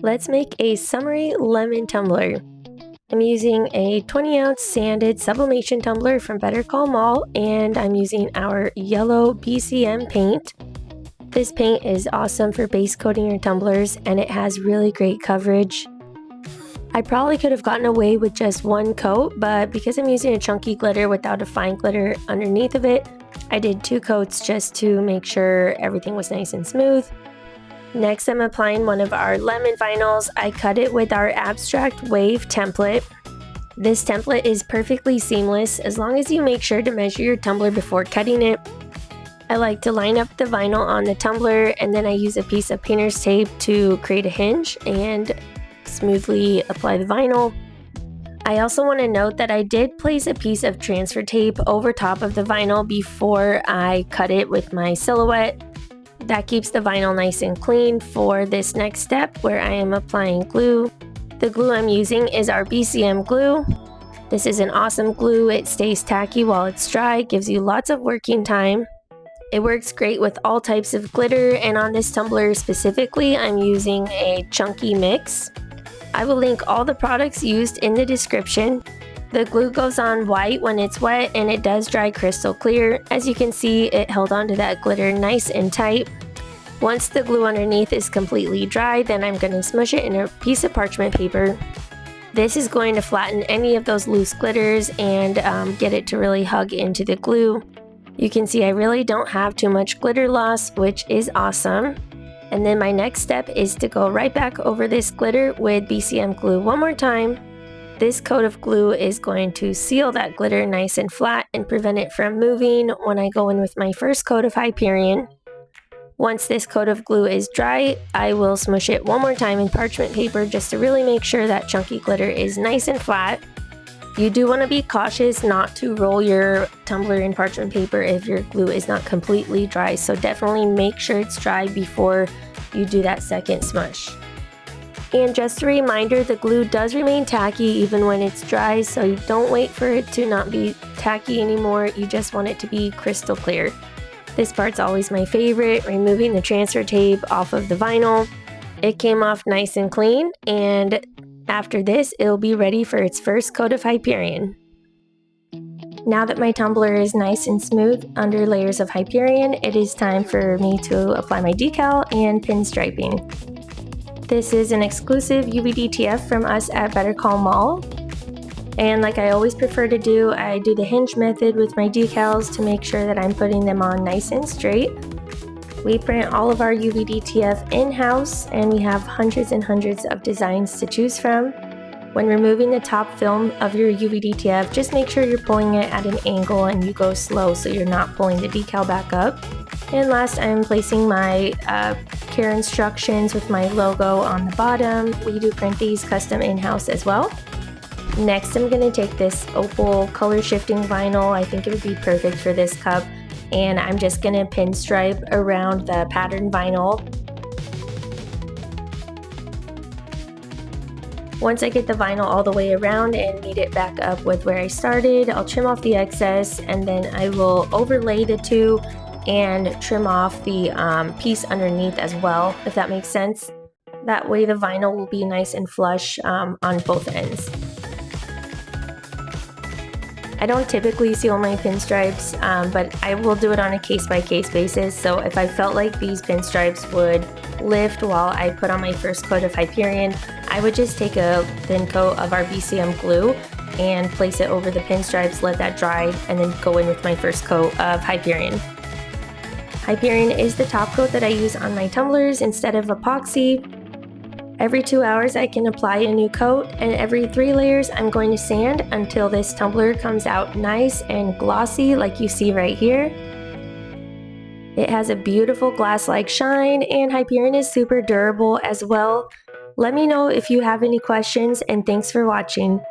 Let's make a summery lemon tumbler. I'm using a 20-ounce sanded sublimation tumbler from Better Call Mall, and I'm using our yellow BCM paint. This paint is awesome for base coating your tumblers, and it has really great coverage. I probably could have gotten away with just one coat, but because I'm using a chunky glitter without a fine glitter underneath of it, I did 2 coats just to make sure everything was nice and smooth. Next, I'm applying one of our lemon vinyls. I cut it with our abstract wave template. This template is perfectly seamless as long as you make sure to measure your tumbler before cutting it. I like to line up the vinyl on the tumbler, and then I use a piece of painter's tape to create a hinge and smoothly apply the vinyl. I also want to note that I did place a piece of transfer tape over top of the vinyl before I cut it with my silhouette. That keeps the vinyl nice and clean for this next step where I am applying glue. The glue I'm using is our BCM glue. This is an awesome glue. It stays tacky while it's dry, gives you lots of working time. It works great with all types of glitter, and on this tumbler specifically, I'm using a chunky mix. I will link all the products used in the description. The glue goes on white when it's wet, and it does dry crystal clear. As you can see, it held onto that glitter nice and tight. Once the glue underneath is completely dry, then I'm going to smush it in a piece of parchment paper. This is going to flatten any of those loose glitters and get it to really hug into the glue. You can see I really don't have too much glitter loss, which is awesome. And then my next step is to go right back over this glitter with BCM glue one more time. This coat of glue is going to seal that glitter nice and flat and prevent it from moving when I go in with my first coat of Hyperion. Once this coat of glue is dry, I will smush it one more time in parchment paper just to really make sure that chunky glitter is nice and flat. You do want to be cautious not to roll your tumbler in parchment paper if your glue is not completely dry, so definitely make sure it's dry before you do that second smush. And just a reminder, the glue does remain tacky even when it's dry, so you don't wait for it to not be tacky anymore, you just want it to be crystal clear. This part's always my favorite, removing the transfer tape off of the vinyl. It came off nice and clean, and after this, it'll be ready for its first coat of Hyperion. Now that my tumbler is nice and smooth under layers of Hyperion, it is time for me to apply my decal and pinstriping. This is an exclusive UV-DTF from us at Better Call Mall. And like I always prefer to do, I do the hinge method with my decals to make sure that I'm putting them on nice and straight. We print all of our UV-DTF in-house, and we have hundreds and hundreds of designs to choose from. When removing the top film of your UV-DTF, just make sure you're pulling it at an angle and you go slow so you're not pulling the decal back up. And last, I'm placing my care instructions with my logo on the bottom. We do print these custom in-house as well. Next, I'm going to take this opal color shifting vinyl. I think it would be perfect for this cup. And I'm just going to pinstripe around the pattern vinyl. Once I get the vinyl all the way around and meet it back up with where I started, I'll trim off the excess, and then I will overlay the two and trim off the piece underneath as well, if that makes sense. That way the vinyl will be nice and flush on both ends. I don't typically seal my pinstripes, but I will do it on a case-by-case basis. So if I felt like these pinstripes would lift while I put on my first coat of Hyperion, I would just take a thin coat of our BCM glue and place it over the pinstripes, let that dry, and then go in with my first coat of Hyperion. Hyperion is the top coat that I use on my tumblers instead of epoxy. Every 2 hours I can apply a new coat, and every 3 layers I'm going to sand until this tumbler comes out nice and glossy like you see right here. It has a beautiful glass-like shine, and Hyperion is super durable as well. Let me know if you have any questions, and thanks for watching.